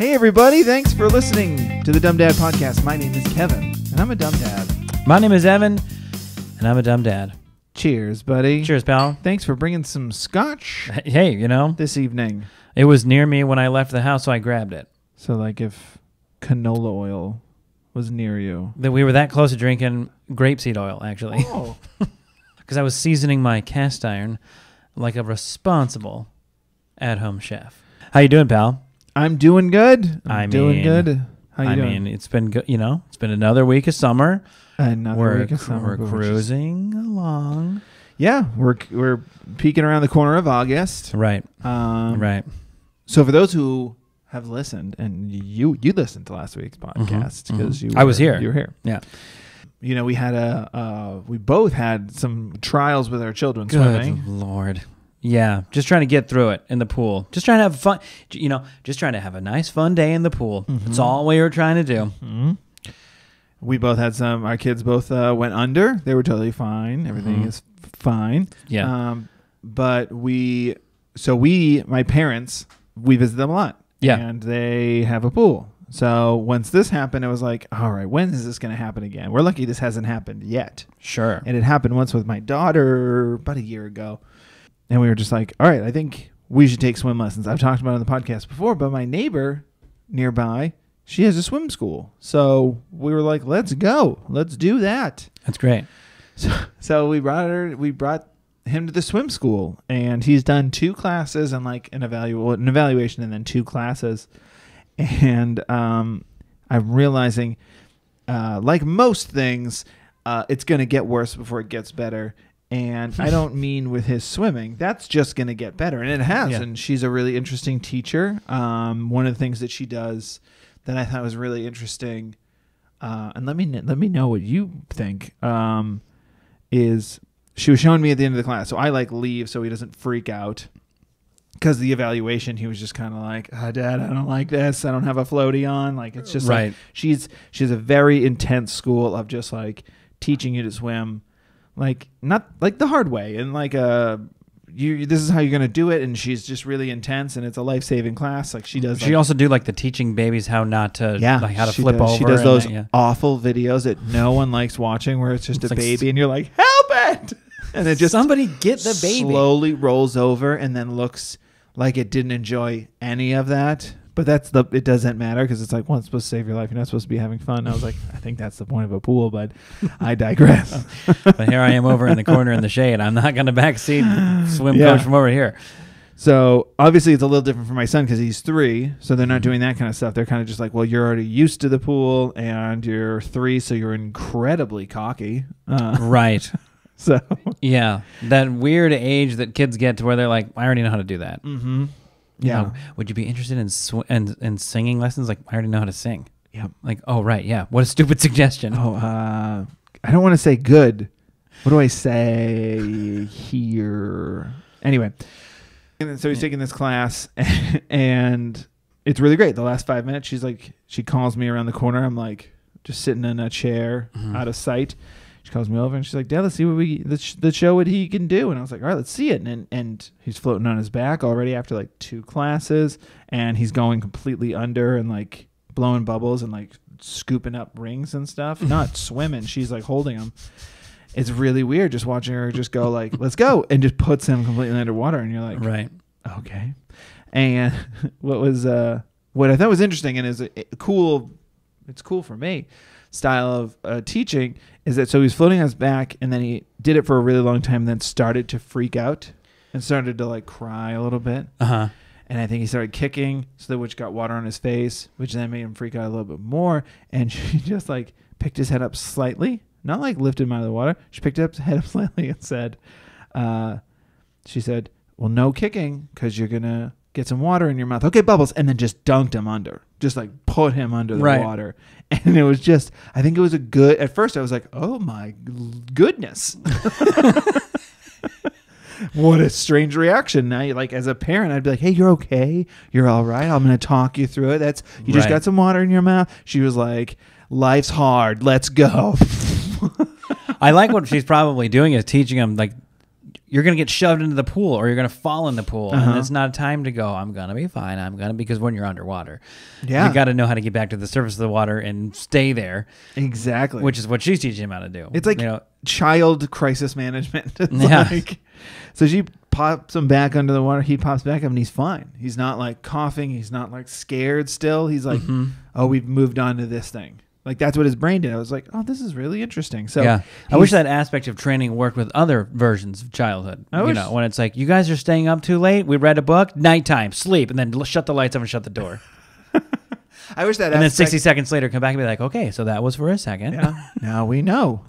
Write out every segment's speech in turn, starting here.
Hey everybody, thanks for listening to the Dumb Dad Podcast. My name is Kevin, and I'm a dumb dad. My name is Evan, and I'm a dumb dad. Cheers, buddy. Cheers, pal. Thanks for bringing some scotch Hey, you know, this evening. it was near me when I left the house, so I grabbed it. So like if canola oil was near you. That we were that close to drinking grapeseed oil, actually. Oh. Because I was seasoning my cast iron like a responsible at-home chef. How you doing, pal? I'm doing good. I doing mean, good. How you doing? I mean, it's been good. You know, it's been another week of summer. Another week of summer. We're cruising along. Yeah, we're peeking around the corner of August. Right. Right. So for those who have listened, and you listened to last week's podcast because I was here. You were here. Yeah. You know, we both had some trials with our children Good swimming. Lord. Yeah, just trying to get through it in the pool. Just trying to have fun. You know, just trying to have a nice, fun day in the pool. That's all we were trying to do. Mm-hmm. We both had our kids both went under. They were totally fine. Everything is fine. Yeah. But my parents, we visit them a lot. Yeah. And they have a pool. So once this happened, it was like, all right, when is this going to happen again? We're lucky this hasn't happened yet. Sure. And it happened once with my daughter about a year ago. And we were just like, all right, I think we should take swim lessons. I've talked about it on the podcast before, but my neighbor nearby, she has a swim school. So we were like, let's go. Let's do that. That's great. So we brought him to the swim school, and he's done 2 classes and like an evaluation and then 2 classes. And I'm realizing, like most things, it's going to get worse before it gets better. And I don't mean with his swimming. That's just going to get better. And it has. Yeah. And she's a really interesting teacher. One of the things that she does that I thought was really interesting, and let me know what you think, is she was showing me at the end of the class. So I leave so he doesn't freak out. Because the evaluation, he was just kind of like, oh, Dad, I don't like this. I don't have a floaty on. Like, it's just right. Like, she's a very intense school of just like teaching you to swim. Like, not like the hard way, and like this is how you're gonna do it, and she's just really intense, and it's a life-saving class. Like she does. She also do like the teaching babies how not to, like how to flip over. She does those awful videos that no one likes watching, where it's just a baby, and you're like, help it, and it just somebody get the baby slowly rolls over, and then looks like it didn't enjoy any of that. But it doesn't matter because it's like, well, it's supposed to save your life. You're not supposed to be having fun. And I was like, I think that's the point of a pool, but I digress. But here I am over in the corner in the shade. I'm not going to backseat swim coach from over here. So obviously it's a little different for my son because he's 3. So they're not doing that kind of stuff. They're kind of just like, well, you're already used to the pool and you're 3, so you're incredibly cocky. Right. So yeah, that weird age that kids get to where they're like, I already know how to do that. Mm-hmm. Yeah. You know, would you be interested in singing lessons? Like, I already know how to sing. Yeah. Like, oh, right. Yeah. What a stupid suggestion. Oh, I don't want to say good. What do I say here? Anyway. And so he's taking this class and it's really great. The last 5 minutes, she calls me around the corner. I'm like just sitting in a chair out of sight. She calls me over and she's like, Dad, let's see let's show what he can do. And I was like, all right, let's see it. And he's floating on his back already after like 2 classes, and he's going completely under and like blowing bubbles and like scooping up rings and stuff. Not swimming. She's like holding him. It's really weird just watching her just go like, let's go, and just puts him completely underwater. And you're like, right. Okay. And what I thought was interesting and is cool, it's cool for me, style of teaching is that so he's floating on his back, and then he did it for a really long time, and then started to freak out and started to like cry a little bit. And I think he started kicking, which got water on his face, which then made him freak out a little bit more. And she just like picked his head up slightly, not like lifted him out of the water. She picked his head up slightly and said, she said, well, no kicking because you're going to get some water in your mouth. Okay, Bubbles. And then just dunked him under. Just like put him under the water. And it was just, I think it was at first I was like, oh my goodness. What a strange reaction. Now, like as a parent, I'd be like, hey, you're okay. You're all right. I'm going to talk you through it. You just got some water in your mouth. She was like, life's hard. Let's go. I like what she's probably doing is teaching him like you're going to get shoved into the pool or you're going to fall in the pool. Uh-huh. And it's not a time to go, I'm going to be fine. Because when you're underwater, Yeah. you got to know how to get back to the surface of the water and stay there. Exactly. Which is what she's teaching him how to do. It's like child crisis management. It's Yeah. So she pops him back under the water. He pops back up and he's fine. He's not like coughing. He's not like scared still. He's like, oh, we've moved on to this thing. Like that's what his brain did. I was like, oh, this is really interesting. So yeah, I wish that aspect of training worked with other versions of childhood. When it's like, you guys are staying up too late. We read a book, nighttime, sleep, and then shut the lights off and shut the door. I wish that. And then 60 seconds later, come back and be like, okay, so that was for a second. Yeah, now we know.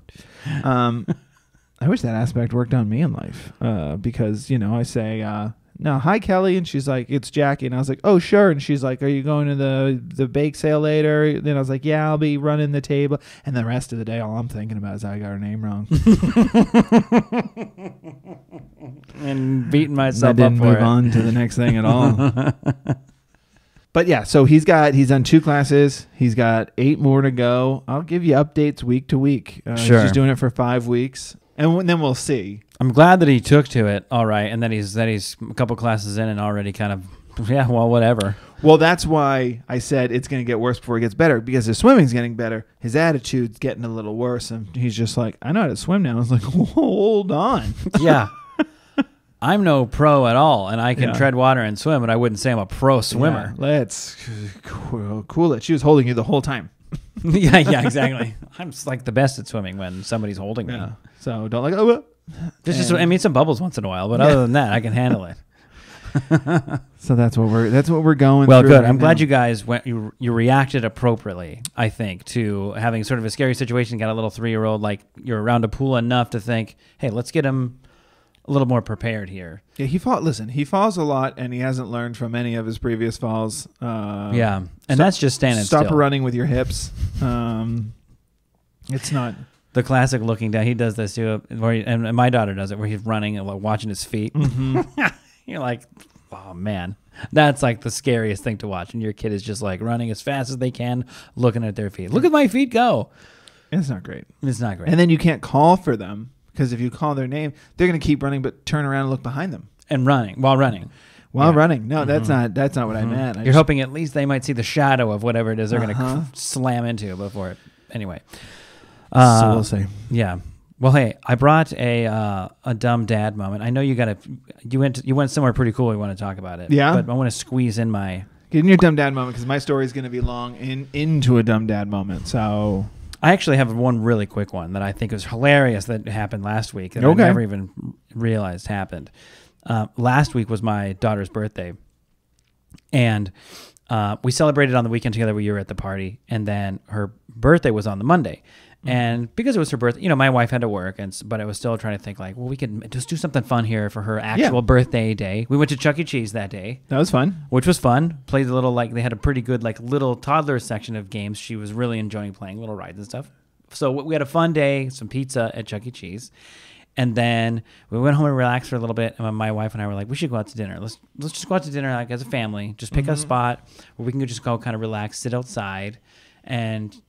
I wish that aspect worked on me in life because I say. No, hi Kelly, and she's like, it's Jackie, and I was like, oh sure, and she's like, are you going to the bake sale later? Then I was like, yeah, I'll be running the table, and the rest of the day, all I'm thinking about is I got her name wrong, and beating myself I up didn't for move it. on to the next thing at all. But yeah, so he's done 2 classes. He's got 8 more to go. I'll give you updates week to week. Sure, he's just doing it for 5 weeks, and then we'll see. I'm glad that he took to it, all right, and that he's a couple classes in and already kind of, whatever. Well, that's why I said it's going to get worse before it gets better, because his swimming's getting better. His attitude's getting a little worse, and he's just like, I know how to swim now. I was like, hold on. Yeah. I'm no pro at all, and I can tread water and swim, but I wouldn't say I'm a pro swimmer. Yeah, let's cool it. She was holding you the whole time. yeah, exactly. I'm like the best at swimming when somebody's holding me. Yeah. So don't like, oh, Just some bubbles once in a while, but other than that, I can handle it. So that's what we're going. Well, through good. right I'm glad now. you guys you reacted appropriately. I think to having sort of a scary situation. Got a little 3-year-old, like you're around a pool enough to think, hey, let's get him a little more prepared here. Yeah, he falls a lot, and he hasn't learned from any of his previous falls. And that's just standing still. Stop running with your hips. It's not. The classic looking down. He does this too, and my daughter does it, where he's running and like watching his feet. Mm-hmm. You're like, oh man, that's like the scariest thing to watch. And your kid is just like running as fast as they can, looking at their feet. Look at my feet go. It's not great. It's not great. And then you can't call for them, because if you call their name, they're going to keep running, but turn around and look behind them. And while running. No, that's not what I meant. You're hoping at least they might see the shadow of whatever it is they're going to slam into before it. Anyway. So we'll see. Yeah. Well, hey, I brought a dumb dad moment. I know you went somewhere pretty cool. We want to talk about it. Yeah. But I want to squeeze in my. Get in your dumb dad moment, because my story is going to be long into a dumb dad moment. So I actually have one really quick one that I think was hilarious that happened last week that I never even realized happened. Last week was my daughter's birthday, and we celebrated on the weekend together. We were at the party, and then her birthday was on the Monday. And because it was her birthday, my wife had to work, but I was still trying to think like, well, we could just do something fun here for her actual birthday day. We went to Chuck E. Cheese that day. That was fun. Which was fun. Played a little, they had a pretty good, little toddler section of games. She was really enjoying playing little rides and stuff. So we had a fun day, some pizza at Chuck E. Cheese. And then we went home and relaxed for a little bit. And my wife and I were like, we should go out to dinner. Let's just go out to dinner as a family. Just pick a spot where we can just go kind of relax, sit outside. And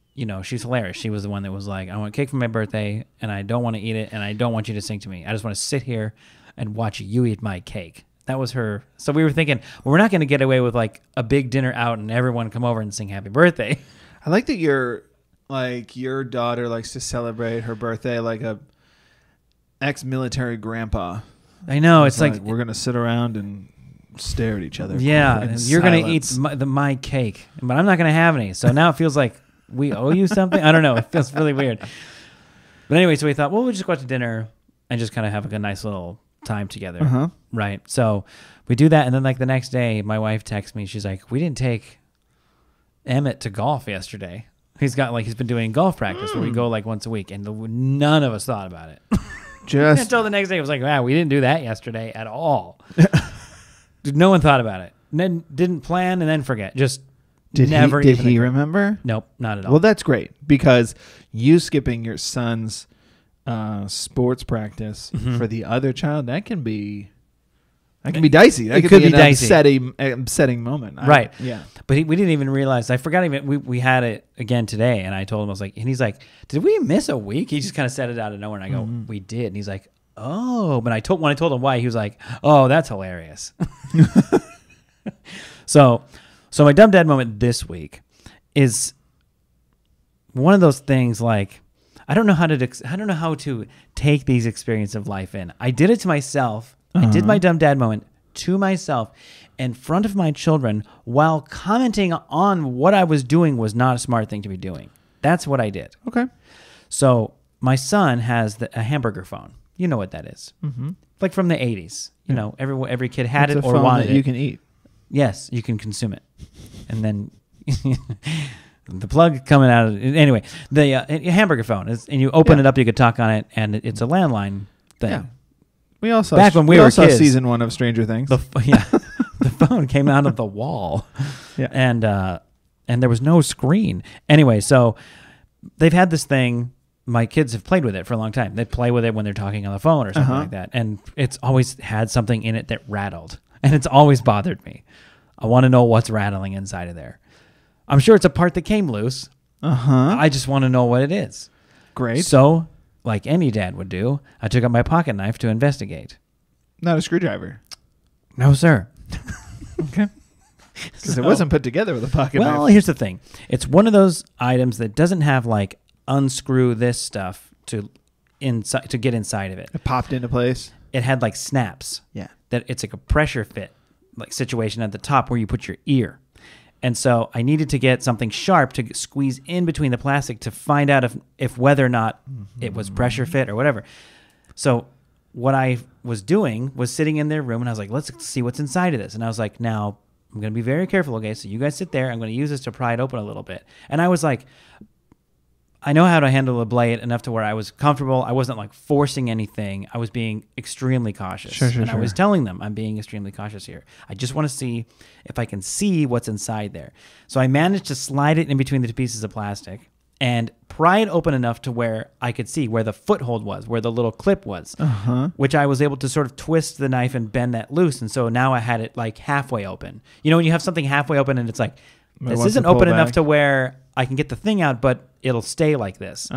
she's hilarious. She was the one that was like, I want cake for my birthday, and I don't want to eat it, and I don't want you to sing to me. I just want to sit here and watch you eat my cake. That was her. So we were thinking, well, we're not going to get away with a big dinner out and everyone come over and sing happy birthday. I like that your daughter likes to celebrate her birthday like a ex-military grandpa. I know. It's like we're going to sit around and stare at each other. Yeah, you're going to eat my cake, but I'm not going to have any. So now it feels like we owe you something? I don't know. It feels really weird. But anyway, so we thought, well, we'll just go out to dinner and just kind of have a nice little time together. Uh-huh. Right. So we do that. And then the next day, my wife texts me. She's like, we didn't take Emmett to golf yesterday. He's been doing golf practice where we go once a week. And none of us thought about it. Just until the next day. It was like, wow, we didn't do that yesterday at all. No one thought about it. And then didn't plan and then forget. Just Did he remember? Nope, not at all. Well, that's great, because you skipping your son's sports practice for the other child, that can be dicey. That could be an dicey. Upsetting moment. Right. Yeah. But we didn't even realize. I forgot we had it again today, and I told him, I was like, and he's like, did we miss a week? He just kind of said it out of nowhere, and I go, we did. And he's like, oh, but when I told him why, he was like, oh, that's hilarious. So my dumb dad moment this week is one of those things like, I don't know how to take these experiences of life in. I did it to myself. I did my dumb dad moment to myself in front of my children while commenting on what I was doing was not a smart thing to be doing. That's what I did. Okay. So my son has a hamburger phone. You know what that is. Mm-hmm. Like from the 80s. You know, every kid had It's it a or phone wanted that it. you can eat. Yes, you can consume it. And then the plug coming out of anyway, the hamburger phone is, and you open it up, you could talk on it, and it's a landline thing. Yeah. We all saw Back when we were saw kids, season 1 of Stranger Things. the phone came out of the wall. Yeah. And there was no screen. Anyway, so they've had this thing. My kids have played with it for a long time. They play with it when they're talking on the phone or something like that. And it's always had something in it that rattled. And it's always bothered me. I want to know what's rattling inside of there. I'm sure it's a part that came loose. I just want to know what it is. Great. So, like any dad would do, I took out my pocket knife to investigate. Not a screwdriver. No, sir. Okay. Because it wasn't put together with a pocket knife. Well, here's the thing. It's one of those items that doesn't have like unscrew this stuff to get inside of it. It popped into place. It had like snaps. Yeah. That it's like a pressure fit like situation at the top where you put your ear. And so I needed to get something sharp to squeeze in between the plastic to find out if whether or not it was pressure fit or whatever. So what I was doing was sitting in their room, and I was like, let's see what's inside of this. And I was like, now I'm going to be very careful, okay? So you guys sit there. I'm going to use this to pry it open a little bit. And I was like, I know how to handle a blade enough to where I was comfortable. I wasn't like forcing anything. I was being extremely cautious. Sure. I was telling them I'm being extremely cautious here. I just want to see if I can see what's inside there. So I managed to slide it in between the two pieces of plastic and pry it open enough to where I could see where the foothold was, where the little clip was, which I was able to sort of twist the knife and bend that loose. And so now I had it like halfway open. You know, when you have something halfway open and it's like, this isn't open enough to where I can get the thing out, but it'll stay like this.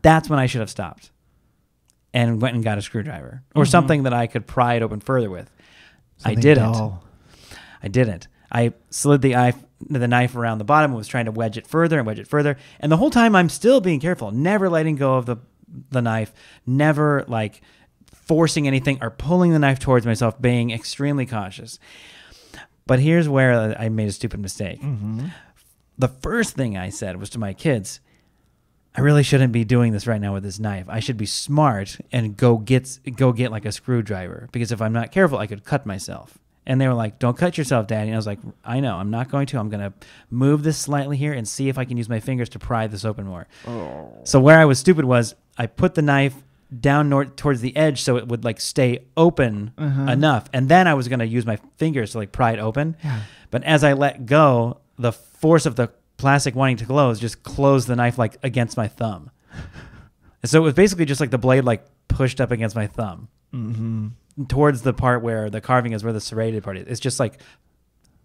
That's when I should have stopped and went and got a screwdriver or something that I could pry it open further with. Something I didn't. dull. I didn't. I slid the knife around the bottom and was trying to wedge it further. And the whole time I'm still being careful, never letting go of the knife, never like forcing anything or pulling the knife towards myself, being extremely cautious. But here's where I made a stupid mistake. The first thing I said was to my kids, I really shouldn't be doing this right now with this knife. I should be smart and go get like a screwdriver, because if I'm not careful, I could cut myself. And they were like, don't cut yourself, Daddy. And I was like, I know, I'm not going to. I'm going to move this slightly here and see if I can use my fingers to pry this open more. So where I was stupid was I put the knife down towards the edge so it would like stay open enough. And then I was going to use my fingers to like pry it open. Yeah. But as I let go, the force of the plastic wanting to close just closed the knife like against my thumb. And so it was basically just like the blade like pushed up against my thumb towards the part where the carving is, where the serrated part is. It's just like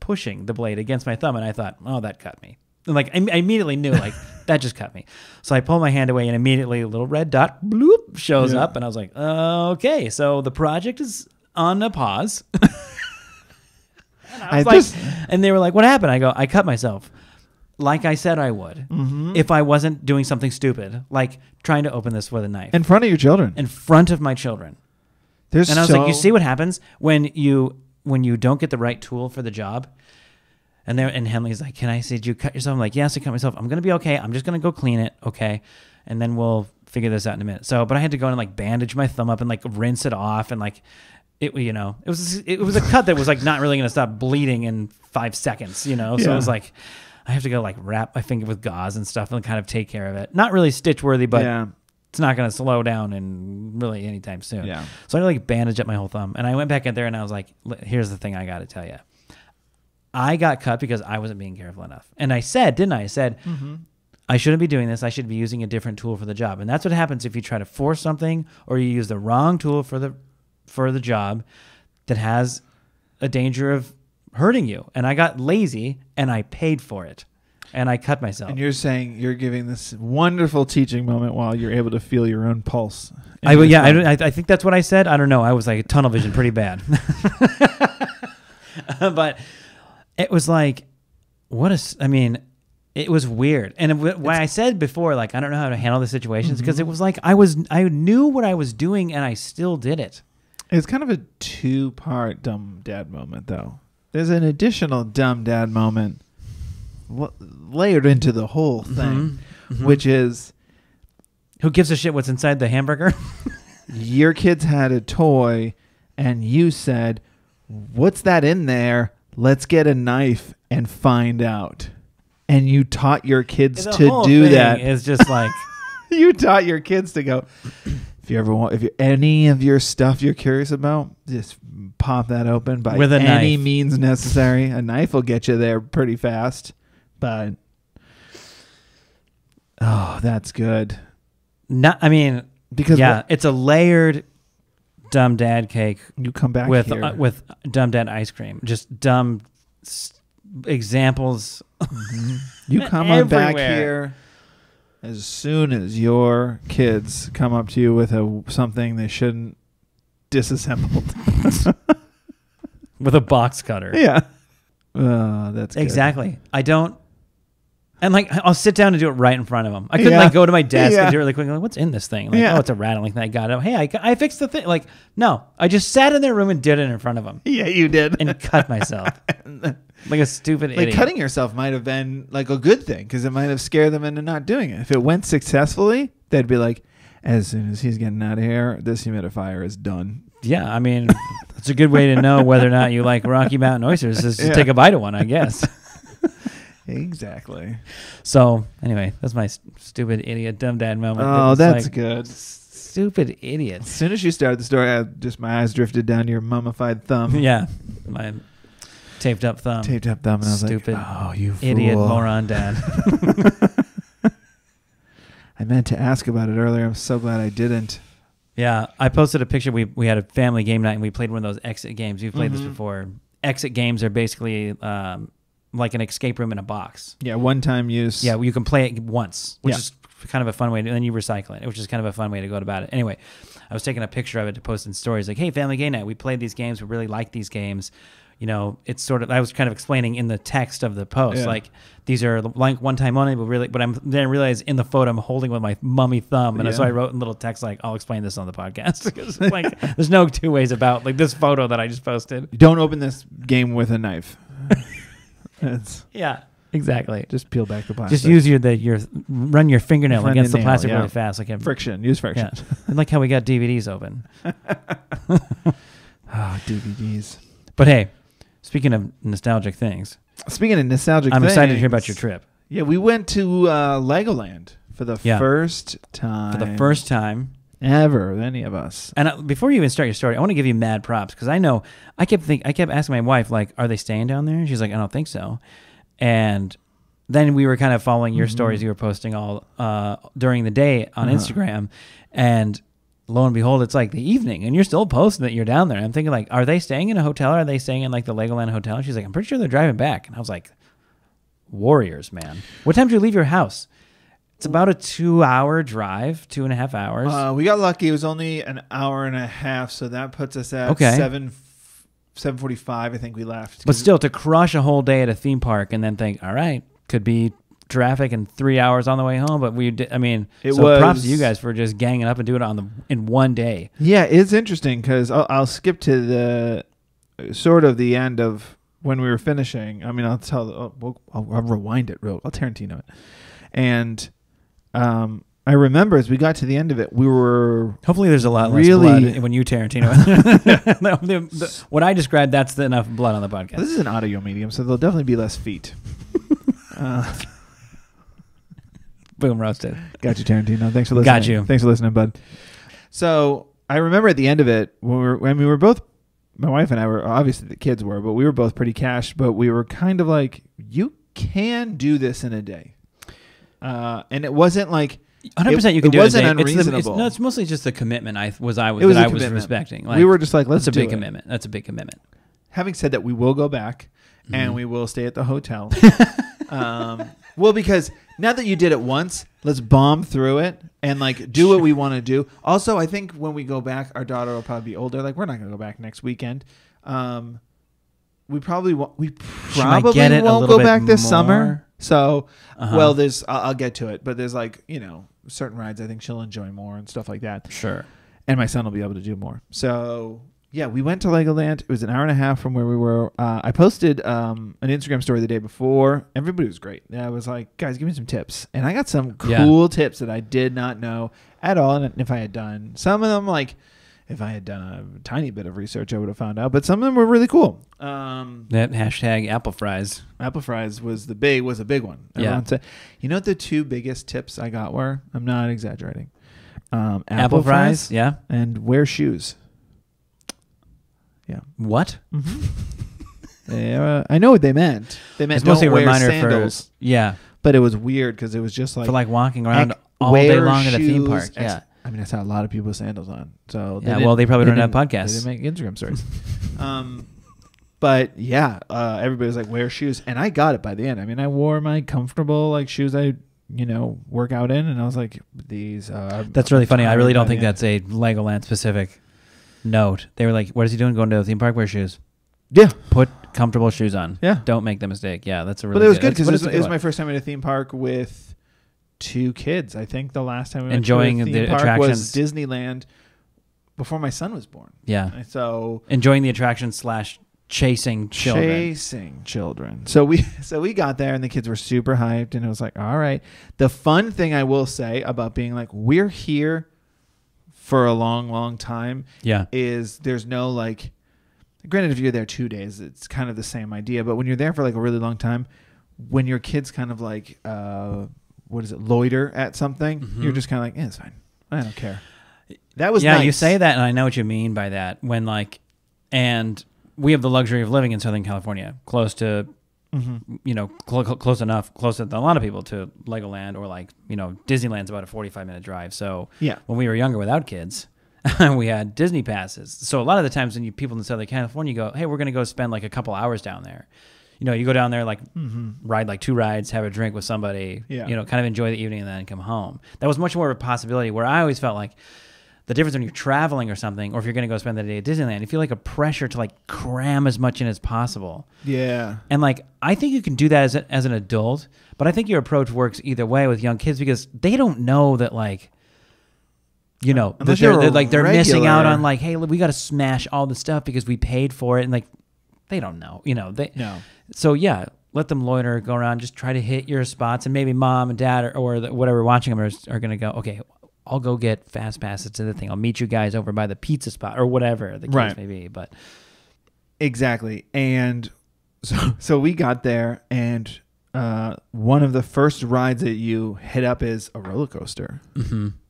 pushing the blade against my thumb. And I thought, oh, that cut me. And like I immediately knew like that just cut me. So I pull my hand away and immediately a little red dot bloop shows up. And I was like, okay, so the project is on a pause. And they were like, what happened? I go, I cut myself. Like I said I would. If I wasn't doing something stupid, like trying to open this with a knife. In front of your children. In front of my children. And I was like, you see what happens when you don't get the right tool for the job? And Henley's like, can I say, did you cut yourself? I'm like, yes, I cut myself. I'm going to be okay. I'm just going to go clean it. Okay. And then we'll figure this out in a minute. So, but I had to go and like bandage my thumb up and like rinse it off. And like, it was a cut that was like not really going to stop bleeding in 5 seconds, So it was like, I have to go like wrap my finger with gauze and stuff and kind of take care of it. Not really stitch worthy, but it's not going to slow down in really anytime soon. Yeah. So I like bandage up my whole thumb. And I went back in there and I was like, here's the thing I got to tell you. I got cut because I wasn't being careful enough. And I said, didn't I? I said, I shouldn't be doing this. I should be using a different tool for the job. And that's what happens if you try to force something or you use the wrong tool for the job that has a danger of hurting you. And I got lazy and I paid for it. and I cut myself. And you're saying you're giving this wonderful teaching moment while you're able to feel your own pulse. I think that's what I said. I don't know. I was like tunnel vision pretty bad. But it was like, it was weird. And why I said before, like, I don't know how to handle the situations, because it was like I knew what I was doing and I still did it. It's kind of a 2-part dumb dad moment, though. There's an additional dumb dad moment layered into the whole thing, which is... Who gives a shit what's inside the hamburger? Your kids had a toy, and you said, "What's that in there? Let's get a knife and find out." And you taught your kids to do that. It's just like... You taught your kids to go... If any of your stuff you're curious about, just pop that open by with any means necessary. A knife will get you there pretty fast, but that's good. Because it's a layered dumb dad cake. You come back with here. With dumb dad ice cream, just dumb examples. You come on back here. As soon as your kids come up to you with something they shouldn't, disassembled. With a box cutter. Yeah. That's good. Exactly. I don't... And like, I'll sit down and do it right in front of them. I couldn't like go to my desk and do it really quick. Like, what's in this thing? Like, oh, it's a rattling thing. I got it. Hey, I fixed the thing. Like, no. I just sat in their room and did it in front of them. Yeah, you did. And cut myself. Like a stupid idiot. Cutting yourself might have been like a good thing, because it might have scared them into not doing it. If it went successfully, they'd be like, as soon as he's getting out of here, this humidifier is done. Yeah, I mean, it's a good way to know whether or not you like Rocky Mountain oysters is to take a bite of one, I guess. Exactly. So, anyway, that's my stupid idiot dumb dad moment. Oh, that's like, good. Stupid idiot. As soon as you started the story, my eyes drifted down to your mummified thumb. Yeah, my taped up thumb. And I was stupid, like, oh, you fool. Idiot moron dad. I meant to ask about it earlier. I'm so glad I didn't. Yeah, I posted a picture. We had a family game night, and we played one of those exit games. You've played this before. Exit games are basically like an escape room in a box. Yeah, one-time use. Yeah, you can play it once, which is kind of a fun way, and then you recycle it, which is kind of a fun way to go about it. Anyway, I was taking a picture of it to post in stories, like, hey, family game night, we played these games, we really like these games. You know, it's sort of, I was kind of explaining in the text of the post, like, these are like one time only, but I'm then realize in the photo I'm holding with my mummy thumb, and so I wrote in little text like, I'll explain this on the podcast, because like, there's no two ways about like this photo that I just posted. Don't open this game with a knife. Yeah, exactly. Just peel back the plastic. Just use run your fingernail against the plastic really fast, like friction. Use friction. Yeah. And like how we got DVDs open. DVDs. But hey, speaking of nostalgic things, I'm excited to hear about your trip. Yeah, we went to Legoland for the first time. For the first time ever, any of us. And before you even start your story, I want to give you mad props, because I know I kept asking my wife, like, are they staying down there? And she's like, I don't think so. And then we were kind of following your stories you were posting all during the day on Instagram, and lo and behold, it's like the evening, and you're still posting that you're down there. And I'm thinking, like, are they staying in a hotel? Or are they staying in like the Legoland hotel? And she's like, I'm pretty sure they're driving back. And I was like, warriors, man. What time did you leave your house? It's about a 2-hour drive, 2.5 hours. We got lucky. It was only an hour and a half, so that puts us at 7:45. I think we left. But still, to crush a whole day at a theme park and then think, all right, could be traffic and 3 hours on the way home. But we did. I mean, props to you guys for just ganging up and doing it in one day. Yeah, it's interesting, because I'll skip to the sort of the end of when we were finishing. I mean, I'll rewind it I'll Tarantino it, and. I remember as we got to the end of it, we were hopefully there's a lot less blood when you Tarantino. What I described, that's enough blood on the podcast. This is an audio medium, so there'll definitely be less feet. Boom, roasted. Got you, Tarantino. Thanks for listening. Got you. Thanks for listening, bud. So I remember at the end of it, when we were both, my wife and I were, obviously the kids were, but we were both pretty cashed, but we were kind of like, you can do this in a day. And it wasn't like 100% you can do it. It wasn't unreasonable. It's mostly just the commitment I was respecting. Like, we were just like, let's do it. Commitment. That's a big commitment. Having said that, we will go back and we will stay at the hotel. Well, because now that you did it once, let's bomb through it and like do what we want to do. Also, I think when we go back, our daughter will probably be older. Like we're not going to go back next weekend. We probably won't. We probably won't go back this summer. So, well, there's. I'll get to it, but there's like certain rides I think she'll enjoy more and stuff like that. Sure. And my son will be able to do more. So yeah, we went to Legoland. It was an hour and a half from where we were. I posted an Instagram story the day before. Everybody was great. I was like, guys, give me some tips. And I got some cool tips that I did not know at all. And if I had done some of them, like if I had done a tiny bit of research, I would have found out. But some of them were really cool. That hashtag apple fries. Apple fries was a big one. Everyone said, what the two biggest tips I got were? I'm not exaggerating. Apple fries, yeah, and wear shoes. Yeah. What? I know what they meant. They meant it's mostly don't a wear reminder sandals. Yeah. But it was weird because it was just like for like walking around all day long at a theme park. Yeah. I mean, I saw a lot of people with sandals on. So they probably don't have podcasts. They didn't make Instagram stories. But yeah, everybody was like, wear shoes. And I got it by the end. I mean, I wore my comfortable like shoes I work out in. And I was like, these are... That's really funny. I really don't think that's a Legoland specific note. They were like, what is he doing going to a theme park? Wear shoes. Yeah. Put comfortable shoes on. Yeah. Don't make the mistake. Yeah, that's a really But it was good because it was my first time at a theme park with 2 kids. I think the last time we went enjoying to a theme the park attractions was Disneyland before my son was born. Yeah. So enjoying the attraction / chasing children. So we got there and the kids were super hyped and it was like, all right. The fun thing I will say about being like, we're here for a long, long time. Yeah. Is there's no like, granted, if you're there 2 days, it's kind of the same idea. But when you're there for like a really long time, when your kids kind of like, loiter at something, you're just kind of like, it's fine. I don't care. That was nice. You say that, and I know what you mean by that. When like, and we have the luxury of living in Southern California, close to, close to a lot of people to Legoland or like, Disneyland's about a 45-minute drive. So yeah, when we were younger without kids, we had Disney passes. So a lot of the times when people in Southern California go, hey, we're going to go spend like a couple hours down there. You go down there, like ride like 2 rides, have a drink with somebody, kind of enjoy the evening and then come home. That was much more of a possibility where I always felt like the difference when you're traveling or something, or if you're going to go spend the day at Disneyland, you feel like a pressure to like cram as much in as possible. Yeah. And like, I think you can do that as an adult, but I think your approach works either way with young kids because they don't know that like, they're missing out on like, hey, we got to smash all the stuff because we paid for it. And like, they don't know, No. So yeah, let them loiter, go around, just try to hit your spots, and maybe mom and dad or whatever watching them are going to go, okay, I'll go get fast passes to the thing. I'll meet you guys over by the pizza spot or whatever the case may be. But exactly, and so we got there, and one of the first rides that you hit up is a roller coaster,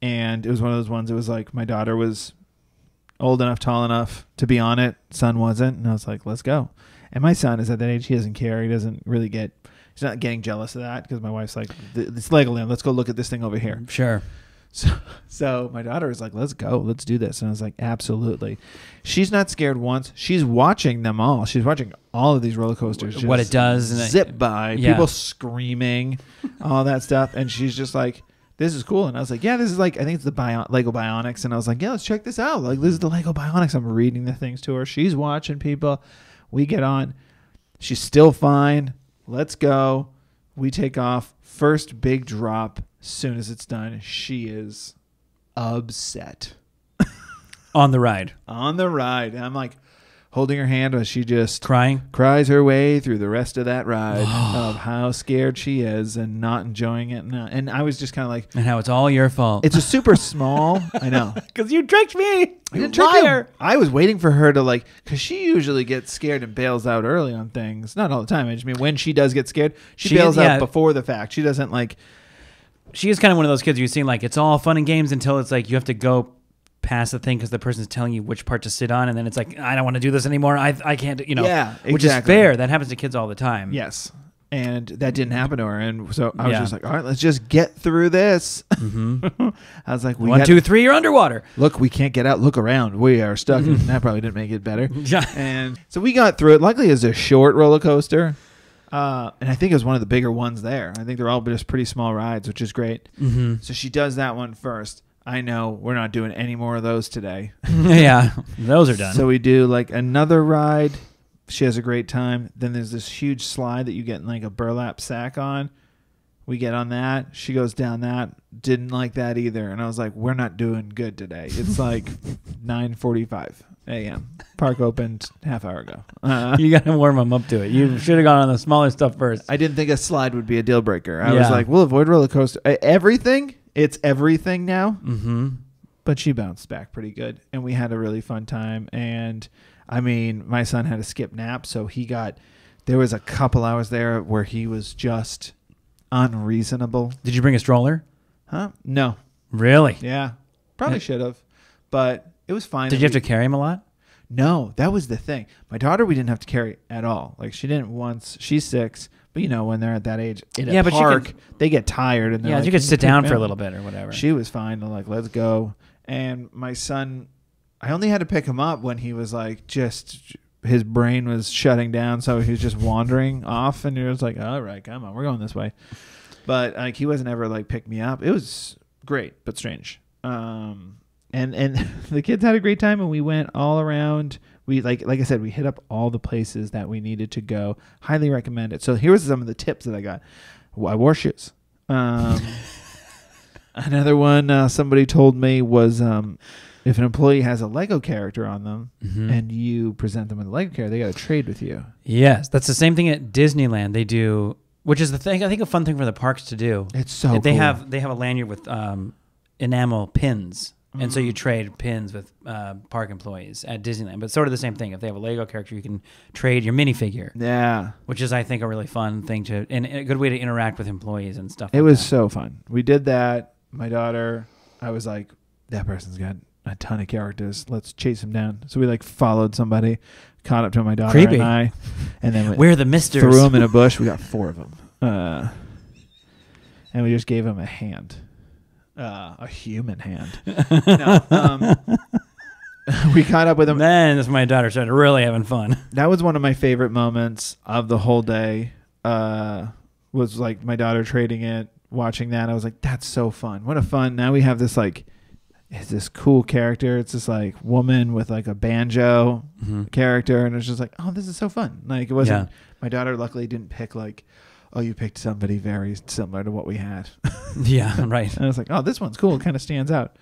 and it was one of those ones. It was like my daughter was old enough, tall enough to be on it. Son wasn't, and I was like, let's go. And my son is at that age. He doesn't care. He doesn't really he's not getting jealous of that because my wife's like, it's Legoland. Let's go look at this thing over here. Sure. So my daughter was like, let's go. Let's do this. And I was like, absolutely. She's not scared once. She's watching them all. She's watching all of these roller coasters. What it does. Zip by. Yeah. People screaming, all that stuff. And she's just like, this is cool. And I was like, yeah, this is like, I think it's the Lego Bionics. And I was like, yeah, let's check this out. Like, this is the Lego Bionics. I'm reading the things to her. She's watching people. We get on. She's still fine. Let's go. We take off. First big drop. As soon as it's done, she is upset. On the ride. On the ride. And I'm like holding her hand as she just cries her way through the rest of that ride of how scared she is and not enjoying it. And I was just kind of like... And how it's all your fault. It's a super small... I know. Because you tricked me. You liar. I was waiting for her to like... Because she usually gets scared and bails out early on things. Not all the time. I just mean when she does get scared, she bails out before the fact. She doesn't like... She is kind of one of those kids you've seen like it's all fun and games until it's like you have to go past the thing because the person's telling you which part to sit on, and then it's like I don't want to do this anymore. I can't, Yeah, exactly. Which is fair. That happens to kids all the time. Yes, and that didn't happen to her, and so I was just like, all right, let's just get through this. I was like, 1, 2, 3, you're underwater. Look, we can't get out. Look around. We are stuck. And that probably didn't make it better. Yeah, and so we got through it. Luckily, it's a short roller coaster. And I think it was one of the bigger ones there. I think they're all just pretty small rides, which is great. Mm-hmm. So she does that one first. I know we're not doing any more of those today. Yeah, those are done. So we do like another ride. She has a great time. Then there's this huge slide that you get in like a burlap sack on. We get on that. She goes down that. Didn't like that either. And I was like, we're not doing good today. It's like 9:45 a.m. Park opened half hour ago. You got to warm them up to it. You should have gone on the smaller stuff first. I didn't think a slide would be a deal breaker. I was like, we'll avoid roller coaster. Everything. It's everything now. Mm-hmm. But she bounced back pretty good. And we had a really fun time. And I mean, my son had a skip nap. So there was a couple hours there where he was just unreasonable. Did you bring a stroller? Huh? No. Really? Yeah. Probably should have. But it was fine. Did you have to carry him a lot? No, that was the thing. My daughter, we didn't have to carry at all. Like she didn't once. She's 6. But you know, when they're at that age in a park, they get tired. And you could sit down for a little bit or whatever. She was fine. They're like, let's go. And my son, I only had to pick him up when he was like his brain was shutting down. So he was just wandering off. And he was like, all right, come on, we're going this way. But like he wasn't ever like pick me up. It was great, but strange. And the kids had a great time and we went all around. We like I said, we hit up all the places that we needed to go. Highly recommend it. So here's some of the tips that I got. I wore shoes. Another one somebody told me was if an employee has a Lego character on them and you present them with a Lego character, they got to trade with you. Yes, that's the same thing at Disneyland. They do, which is the thing. I think a fun thing for the parks to do. It's so they cool. have a lanyard with enamel pins. And so you trade pins with park employees at Disneyland. But sort of the same thing. If they have a Lego character, you can trade your minifigure. Yeah. Which is, I think, a really fun thing and a good way to interact with employees and stuff. It was so fun. We did that. My daughter, I was like, that person's got a ton of characters. Let's chase him down. So we like followed somebody, caught up to my daughter Creepy. and I. And then we're the misters. Threw him in a bush. We got 4 of them. And we just gave him a hand. A human hand. No, we caught up with him. Man, this my daughter started really having fun. That was one of my favorite moments of the whole day. Was like my daughter trading it, watching that. I was like, that's so fun. What a fun. Now we have this like, it's this cool character. It's this like woman with like a banjo character. And it's just like, oh, this is so fun. Like it wasn't, my daughter luckily didn't pick like, oh, you picked somebody very similar to what we had. Yeah, right. And I was like, oh, this one's cool. It kind of stands out.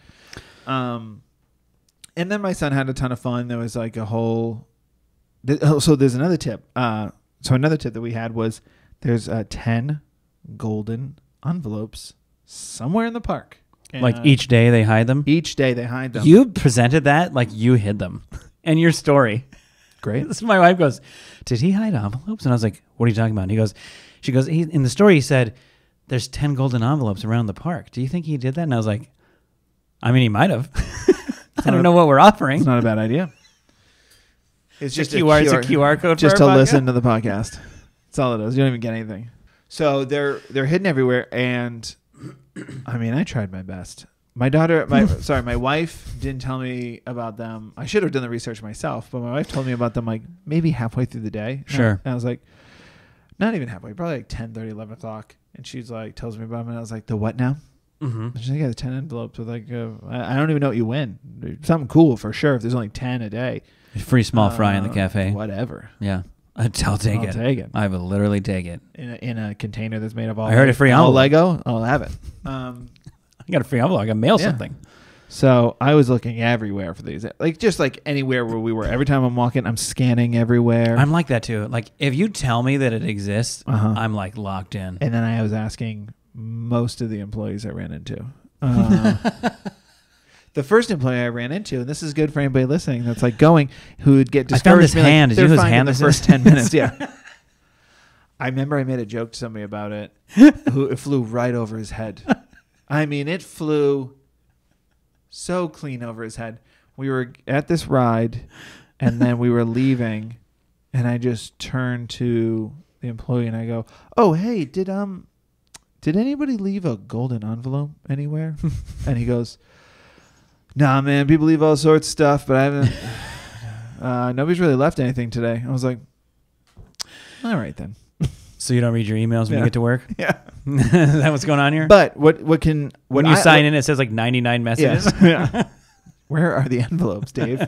And then my son had a ton of fun. There was like a whole... So there's another tip. So another tip that we had was there's 10 golden envelopes somewhere in the park. Like each day they hide them? Each day they hide them. You presented that like you hid them. And your story. Great. This is my wife goes, did he hide envelopes? And I was like, what are you talking about? And she goes, in the story he said, there's 10 golden envelopes around the park. Do you think he did that? And I was like, I mean, he might have. I don't know what we're offering. It's not a bad idea. It's just a QR code just for to our listen to the podcast. That's all it is. You don't even get anything. So they're hidden everywhere, and I mean, I tried my best. My wife didn't tell me about them. I should have done the research myself, but my wife told me about them like maybe halfway through the day. Sure. And I was like, not even halfway, probably like 10:30, 11 o'clock. And she's like, tells me about them, and I was like, the what now? And she's like, yeah, the 10 envelopes with like, I don't even know what you win. Something cool for sure if there's only 10 a day. Free small fry in the cafe. Whatever. Yeah. I'll take it. Take it. I will literally take it. In a container that's made of all I heard a free envelope. all Lego. I'll have it. I got a free envelope. I got to mail something. So I was looking everywhere for these. Like just like anywhere where we were. Every time I'm walking, I'm scanning everywhere. I'm like that too. Like if you tell me that it exists, I'm like locked in. And then I was asking most of the employees I ran into. The first employee I ran into, and this is good for anybody listening that's like going, who would get discouraged. I found his hand. Like, Did you his hand hand in the first 10 minutes? Yeah. I remember I made a joke to somebody about it. It flew right over his head. I mean, it flew so clean over his head. We were at this ride, and then we were leaving, and I just turned to the employee and I go, "Oh, hey, did anybody leave a golden envelope anywhere?" And he goes, "Nah, man, people leave all sorts of stuff, but I haven't. Nobody's really left anything today." I was like, "All right then." So you don't read your emails when you get to work? Yeah. Is that what's going on here? But when you sign in, it says like 99 messages. Yeah. Where are the envelopes, Dave?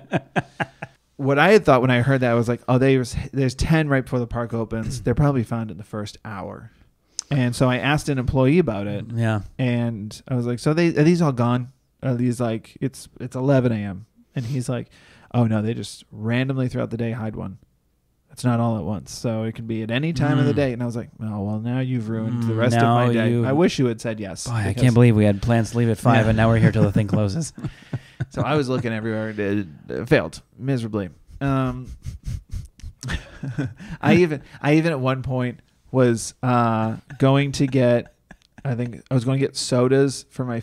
What I had thought when I heard that, I was like, oh, there's 10 right before the park opens. They're probably found in the first hour. And so I asked an employee about it. Yeah. And I was like, so are these all gone? Are these like, it's 11 a.m. And he's like, oh, no, they just randomly throughout the day hide one. It's not all at once. So it can be at any time of the day. And I was like, oh, well, now you've ruined the rest of my day. I wish you had said yes. Boy, I can't believe we had plans to leave at 5 and now we're here till the thing closes. So I was looking everywhere. It failed miserably. I even at one point was going to get, I think I was going to get sodas for my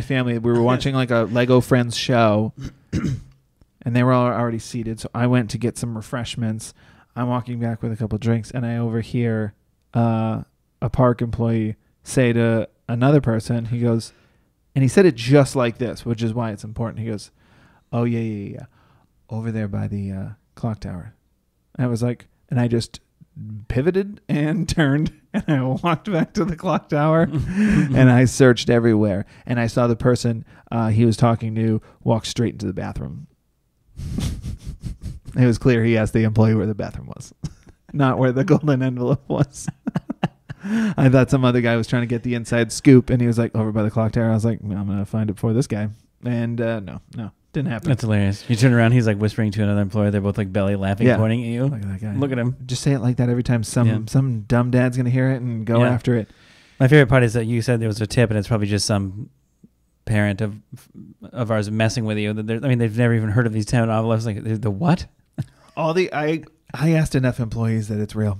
family. We were watching like a Lego Friends show, and they were all already seated. So I went to get some refreshments. I'm walking back with a couple drinks, and I overhear a park employee say to another person, he goes, and he said it just like this, which is why it's important. He goes, oh, yeah. Over there by the clock tower. And I was like, and I just pivoted and turned, and I walked back to the clock tower, and I searched everywhere. And I saw the person he was talking to walk straight into the bathroom. It was clear he asked the employee where the bathroom was, not where the golden envelope was. I thought some other guy was trying to get the inside scoop, and he was like, over by the clock tower. I was like, I'm going to find it before this guy. And no, didn't happen. That's hilarious. You turn around, he's like whispering to another employee. They're both like belly laughing, pointing at you. Look at that guy. Look at him. Just say it like that every time some dumb dad's going to hear it and go after it. My favorite part is that you said there was a tip, and it's probably just some parent of ours messing with you. They've never even heard of these 10 envelopes. Like, the what? I asked enough employees that it's real.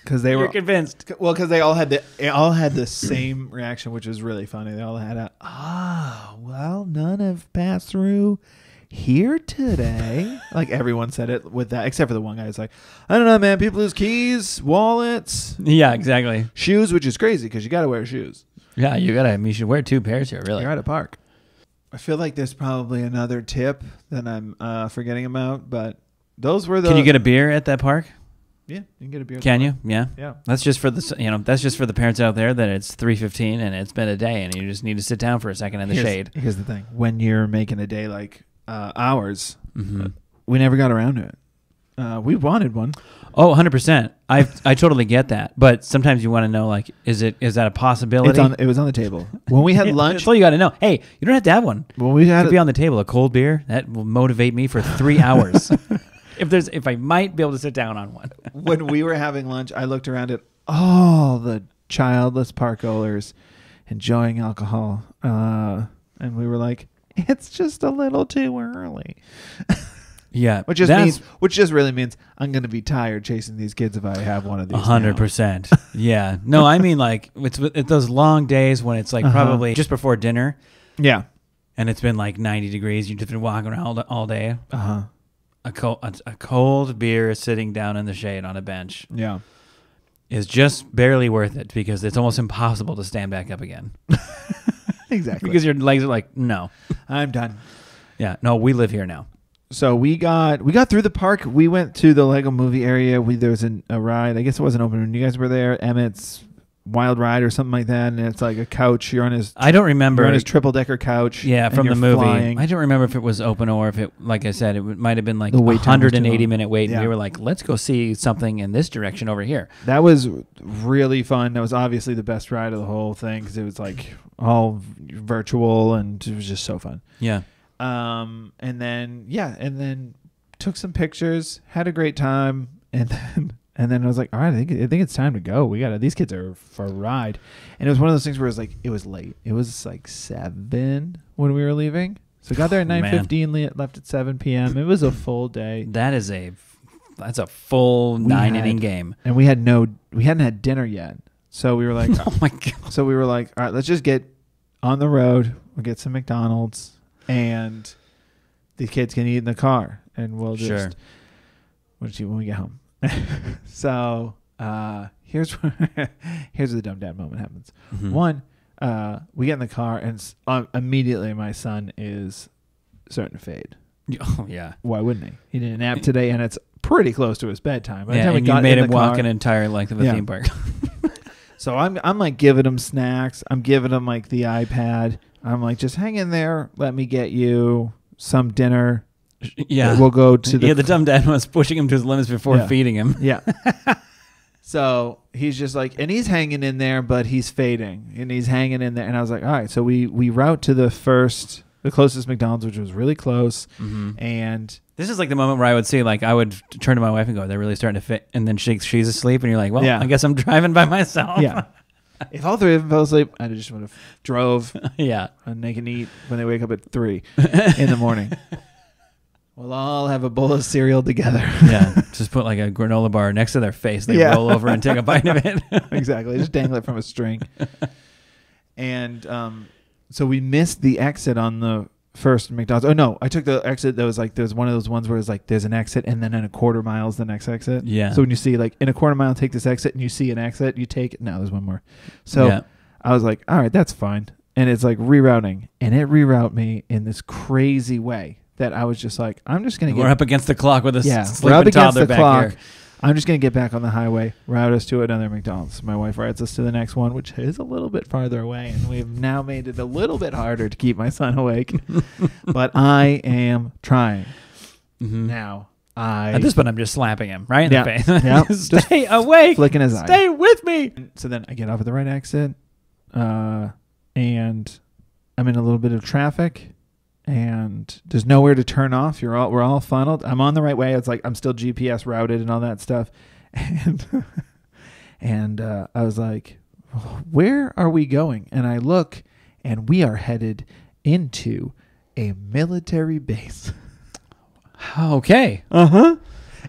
Because they were convinced. Well, because they all had the same reaction, which was really funny. They all had well, none have passed through here today. Like everyone said it with that, except for the one guy. It's like, I don't know, man. People lose keys, wallets. Yeah, exactly. Shoes, which is crazy because you got to wear shoes. Yeah, you should wear 2 pairs here, really. You're at a park. I feel like there's probably another tip that I'm forgetting about, but those were the. Can you get a beer at that park? Yeah, you can get a beer. Can you? Yeah. Yeah. That's just for the parents out there that it's 3:15 and it's been a day and you just need to sit down for a second in the shade. Here's the thing: when you're making a day like ours, we never got around to it. We wanted one. Oh, 100%. I totally get that, but sometimes you want to know, like, is that a possibility? It was on the table when we had lunch. That's all you got to know. Hey, you don't have to have one. When we had it could be on the table, a cold beer that will motivate me for 3 hours. If I might be able to sit down on one. When we were having lunch, I looked around at all the childless park goers enjoying alcohol, and we were like, it's just a little too early. Yeah, which just really means I'm going to be tired chasing these kids if I have one of these. 100%. Yeah. No, I mean, like, it's those long days when it's like probably just before dinner. Yeah. And it's been like 90 degrees. You've just been walking around all day. Uh-huh. A cold beer sitting down in the shade on a bench. Yeah. Is just barely worth it because it's almost impossible to stand back up again. Exactly. Because your legs are like, no. I'm done. Yeah. No, we live here now. So we got through the park. We went to the Lego movie area. There was a ride. I guess it wasn't open when you guys were there. Emmett's Wild Ride or something like that. And it's like a couch. You're on his. I don't remember. You're on his triple-decker couch. Yeah, from the movie. Flying. I don't remember if it was open or if it, like I said, it might have been like a 180-minute wait. Yeah. And we were like, let's go see something in this direction over here. That was really fun. That was obviously the best ride of the whole thing because it was like all virtual and it was just so fun. Yeah. And then took some pictures, had a great time, and then I was like, all right, I think it's time to go. These kids are for a ride. And it was one of those things where it was late. It was like 7 when we were leaving. So got there at 9:15, left at 7 p.m. It was a full day. That's a full 9-inning game. And we hadn't had dinner yet. So we were like, oh my God. So we were like, all right, let's just get on the road. We'll get some McDonald's. And the kids can eat in the car, and we'll just when we get home. So here's where the dumb dad moment happens. Mm-hmm. One, we get in the car, and immediately my son is starting to fade. Oh yeah. Why wouldn't he? He did a nap today, and it's pretty close to his bedtime. By the time we and got you made in him the walk car- an entire length of a theme park. So I'm like giving him snacks. I'm giving him like the iPad. I'm like, just hang in there. Let me get you some dinner. Yeah. We'll go to the dumb dad was pushing him to his limits before feeding him. Yeah. So he's just like, and he's hanging in there, but he's fading, and he's hanging in there. And I was like, all right. So we route to the closest McDonald's, which was really close. Mm-hmm. And this is like the moment where I would see, like, I would turn to my wife and go, they're really starting to fit. And then she's asleep, and you're like, well, I guess I'm driving by myself. Yeah. If all three of them fell asleep, I just would have drove. Yeah. And they can eat when they wake up at 3 in the morning. We'll all have a bowl of cereal together. Yeah. Just put like a granola bar next to their face. They roll over and take a bite of it. Exactly. Just dangle it from a string. And so we missed the exit on the first McDonald's. Oh, no. I took the exit that was like, there's one of those ones where it's like there's an exit and then in a quarter mile is the next exit. Yeah. So when you see like in a quarter mile, take this exit and you see an exit, you take it. No, there's one more. So I was like, all right, that's fine. And it's like rerouting. And it rerouted me in this crazy way that I was just like, I'm just going to get... We're up against the clock with a we're up sleeping against toddler the back clock. here. I'm just going to get back on the highway, route us to another McDonald's. My wife rides us to the next one, which is a little bit farther away, and we've now made it a little bit harder to keep my son awake. But I am trying. Mm-hmm. Now, at this point, I'm just slapping him right in the face. Yeah. Stay awake. Flicking his eye. Stay with me. So then I get off at the right exit, and I'm in a little bit of traffic. And there's nowhere to turn off. We're all funneled. I'm on the right way. It's like I'm still GPS routed and all that stuff. And I was like, where are we going? And I look, and we are headed into a military base. Okay. Uh-huh.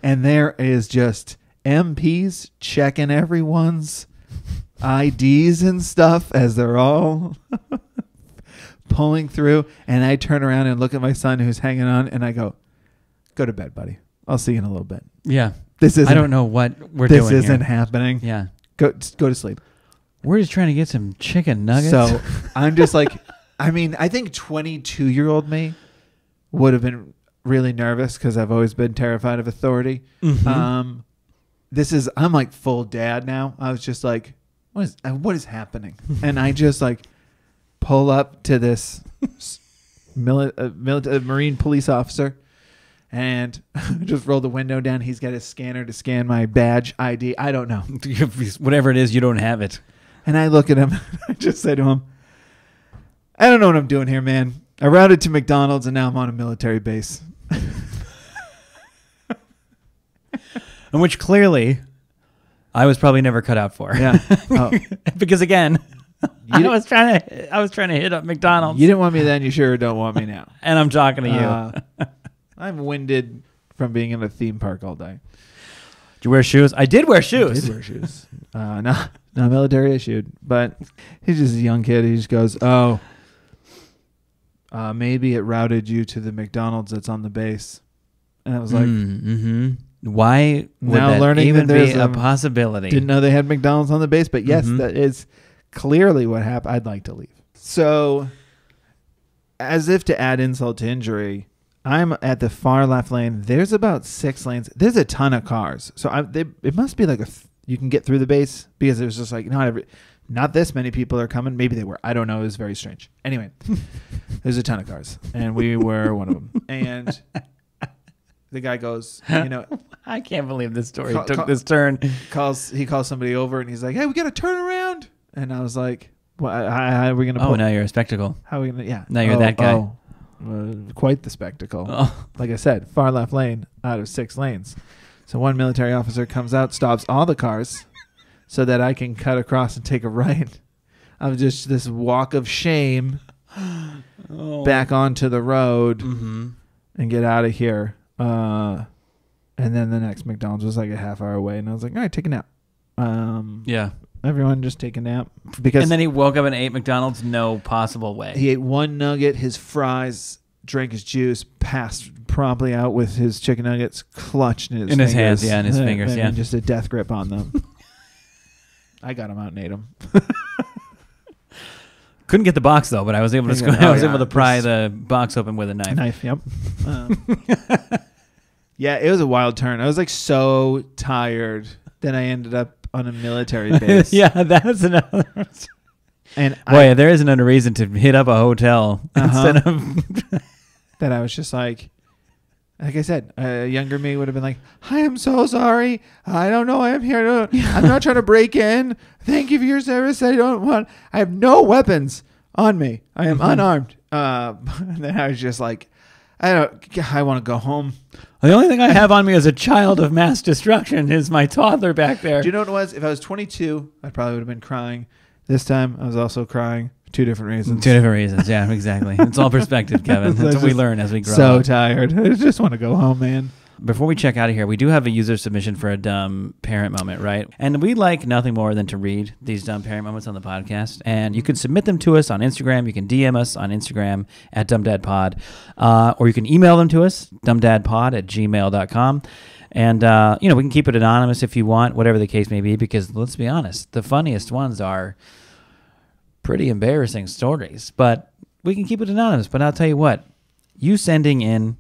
And there is just MPs checking everyone's IDs and stuff as they're all... pulling through, and I turn around and look at my son who's hanging on, and I go to bed, buddy. I'll see you in a little bit. Yeah. I don't know what we're doing. This isn't happening. Yeah. Go to sleep. We're just trying to get some chicken nuggets. So I'm just like, I mean, I think 22-year-old me would have been really nervous because I've always been terrified of authority. Mm-hmm. I'm like full dad now. I was just like, what is happening? And I just like pull up to this Marine police officer and just roll the window down. He's got his scanner to scan my badge ID. I don't know. Whatever it is, you don't have it. And I look at him. I just say to him, I don't know what I'm doing here, man. I routed to McDonald's and now I'm on a military base. In which clearly I was probably never cut out for. Yeah. Oh. Because again... I was trying to hit up McDonald's. You didn't want me then, you sure don't want me now. And I'm talking to you. I'm winded from being in a theme park all day. Did you wear shoes? I did wear shoes. I did wear shoes. No, military issued. But he's just a young kid. He just goes, maybe it routed you to the McDonald's that's on the base. And I was like... Why would now that learning even that be a possibility? Didn't know they had McDonald's on the base. But yes, that is... clearly what happened. I'd like to leave. So, as if to add insult to injury, I'm at the far left lane. There's about 6 lanes. There's a ton of cars. So it must be like you can get through the base because there's just like not this many people are coming. Maybe they were. I don't know. It was very strange. Anyway, there's a ton of cars, and we were one of them. And the guy goes, I can't believe this story took this turn. He calls somebody over, and he's like, "Hey, we got to turn around." And I was like, well, how are we going to... Oh, now you're a spectacle. How are we going to... Yeah. Now you're that guy. Quite the spectacle. Oh. Like I said, far left lane out of 6 lanes. So one military officer comes out, stops all the cars so that I can cut across and take a right. I'm just this walk of shame back onto the road and get out of here. And then the next McDonald's was like a half hour away. And I was like, all right, take a nap. Yeah. Everyone just take a nap. And then he woke up and ate McDonald's no possible way. He ate one nugget, his fries, drank his juice, passed promptly out with his chicken nuggets clutched in his fingers. Hands, yeah, in his fingers, yeah. And just a death grip on them. I got him out and ate him. Couldn't get the box though, but I was able to. I was able to pry the box open with a knife. Yep. Yeah, it was a wild turn. I was like so tired. Then I ended up on a military base. Yeah, that's another. And boy, there isn't a reason to hit up a hotel instead of that. I was just like I said, younger me would have been like, I am so sorry. I don't know. I'm here. I'm not trying to break in. Thank you for your service. I have no weapons on me. I am unarmed. And then I was just like, I want to go home. The only thing I have on me as a child of mass destruction is my toddler back there. Do you know what it was? If I was 22, I probably would have been crying. This time, I was also crying for 2 different reasons. 2 different reasons. Yeah, exactly. It's all perspective, Kevin. That's what we learn as we grow up. So tired. I just want to go home, man. Before we check out of here, we do have a user submission for a dumb parent moment, right? And we like nothing more than to read these dumb parent moments on the podcast. And you can submit them to us on Instagram. You can DM us on Instagram at dumbdadpod. Or you can email them to us, dumbdadpod@gmail.com. And, we can keep it anonymous if you want, whatever the case may be, because let's be honest, the funniest ones are pretty embarrassing stories. But we can keep it anonymous. But I'll tell you what, you sending in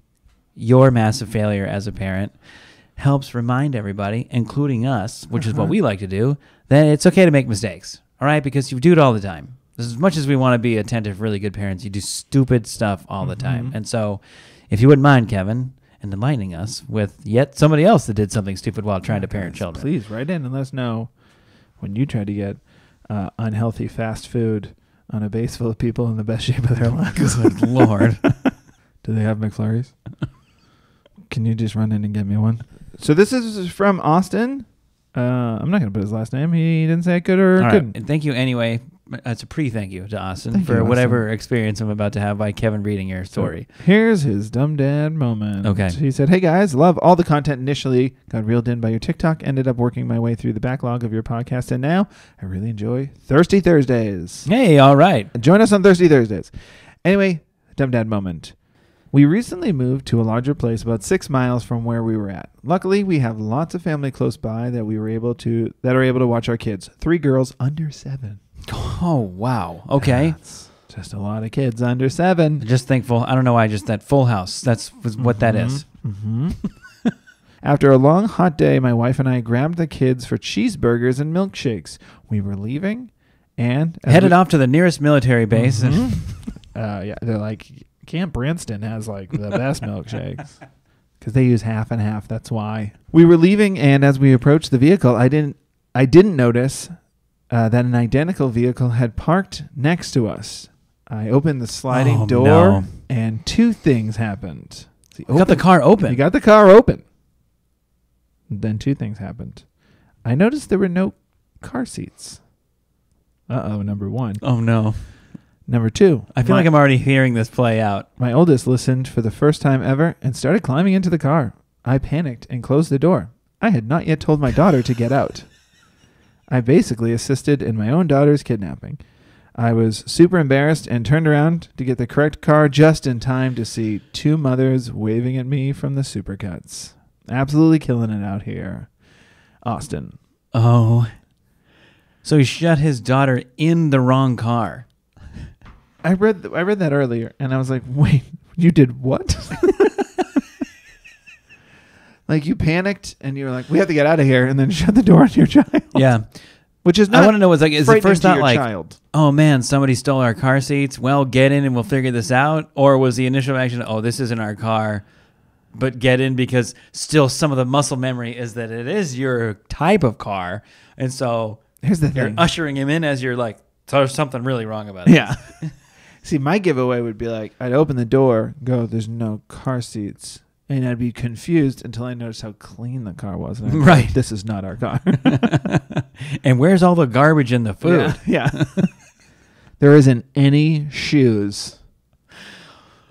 your massive failure as a parent helps remind everybody, including us, which is what we like to do, that it's okay to make mistakes, all right? Because you do it all the time. As much as we want to be attentive, really good parents, you do stupid stuff all the time. And so if you wouldn't mind, Kevin, and enlightening us with yet somebody else that did something stupid while trying to parent children. Please write in and let us know when you try to get unhealthy fast food on a base full of people in the best shape of their lives. Good Lord. Do they have McFlurries? Can you just run in and get me one? So this is from Austin. I'm not going to put his last name. He didn't say I could or couldn't. And thank you anyway. It's a pre-thank you to Austin for whatever experience I'm about to have by Kevin reading your story. So here's his dumb dad moment. Okay. He said, hey guys, love all the content initially. Got reeled in by your TikTok. Ended up working my way through the backlog of your podcast. And now I really enjoy Thirsty Thursdays. Hey, all right. Join us on Thirsty Thursdays. Anyway, dumb dad moment. We recently moved to a larger place about 6 miles from where we were at. Luckily, we have lots of family close by that are able to watch our kids. 3 girls under 7. Oh, wow. Okay. That's just a lot of kids under 7. Just thankful. I don't know why, just that full house. That's what that is. After a long, hot day, my wife and I grabbed the kids for cheeseburgers and milkshakes. We were leaving and... headed off to the nearest military base. Yeah, they're like... Camp Branston has like the best milkshakes because they use half and half. That's why we were leaving. And as we approached the vehicle, I didn't notice that an identical vehicle had parked next to us. I opened the sliding door and 2 things happened. You got the car open. You got the car open. Then 2 things happened. I noticed there were no car seats. Number 1. Oh no. Number 2. I feel like I'm already hearing this play out. My oldest listened for the first time ever and started climbing into the car. I panicked and closed the door. I had not yet told my daughter to get out. I basically assisted in my own daughter's kidnapping. I was super embarrassed and turned around to get the correct car just in time to see 2 mothers waving at me from the supercuts. Absolutely killing it out here. Austin. Oh. So he shut his daughter in the wrong car. I read that earlier, and I was like, wait, you did what? Like, you panicked, and you were like, we have to get out of here, and then shut the door on your child. Yeah. Which is not... I want to know, is the first thought like, child. Oh, man, somebody stole our car seats. Well, get in, and we'll figure this out? Or was the initial reaction, oh, this isn't our car, but get in, because still some of the muscle memory is that it is your type of car, and so here's the you're thing. ushering him in as you're like, there's something really wrong about it. Yeah. See, my giveaway would be like, I'd open the door, go, there's no car seats. And I'd be confused until I noticed how clean the car was. And right. Like, this is not our car. And where's all the garbage in the food? Yeah. There isn't any shoes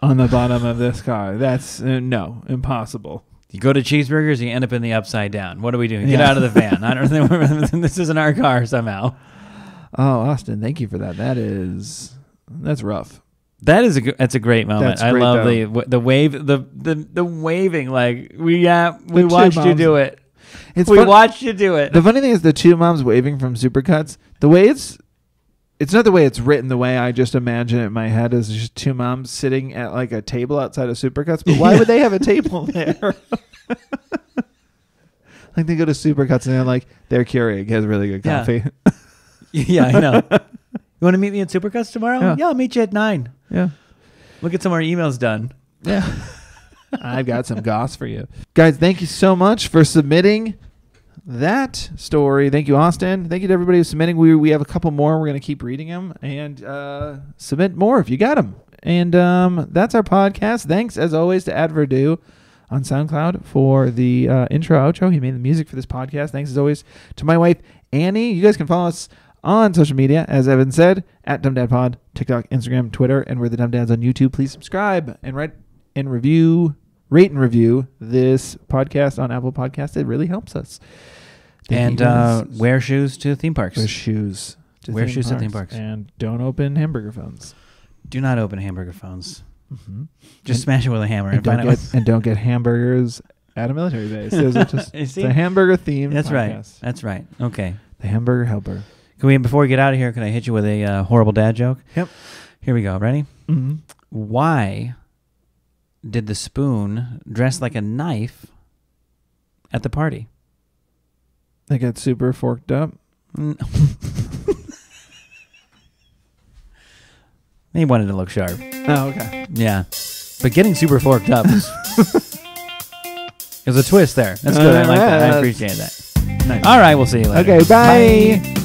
on the bottom of this car. That's, no, impossible. You go to cheeseburgers, you end up in the upside down. What are we doing? Get out of the van. I don't think this isn't our car somehow. Oh, Austin, thank you for that. That's rough. That's a great moment. That's I great, love though. the wave, the waving. Like we watched you do it. We watched you do it. The funny thing is the 2 moms waving from Supercuts. The way it's it's not the way it's written. The way I just imagine it in my head is just two moms sitting at like a table outside of Supercuts. But why would they have a table there? Like they go to Supercuts and they're like, their Keurig has really good coffee. Yeah, I know. You want to meet me at Supercuts tomorrow? Yeah, I'll meet you at 9. Yeah. We'll get some more emails done. Yeah. I've got some goss for you. Guys, thank you so much for submitting that story. Thank you, Austin. Thank you to everybody who's submitting. We have a couple more. We're going to keep reading them and submit more if you got them. And that's our podcast. Thanks, as always, to Ad Verdu on SoundCloud for the intro, outro. He made the music for this podcast. Thanks, as always, to my wife, Annie. You guys can follow us on social media, as Evan said, at DumbDadPod, TikTok, Instagram, Twitter, and we're the Dumb Dads on YouTube. Please subscribe and rate and review this podcast on Apple Podcasts. It really helps us. And wear shoes to theme parks. Wear shoes to theme parks. And don't open hamburger phones. Do not open hamburger phones. Mm-hmm. Just smash it with a hammer and don't get hamburgers at a military base. It's a hamburger theme. That's podcast. right. That's right. Okay. The Hamburger Helper. Before we get out of here, can I hit you with a horrible dad joke? Yep. Here we go. Ready? Mm-hmm. Why did the spoon dress like a knife at the party? They got super forked up. He wanted to look sharp. Oh, okay. Yeah. But getting super forked up is there's a twist there. That's good. I like that. I appreciate that. Nice. All right. We'll see you later. Okay. Bye.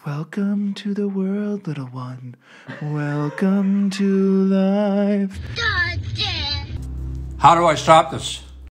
Welcome to the world, little one. Welcome to life. How do I stop this?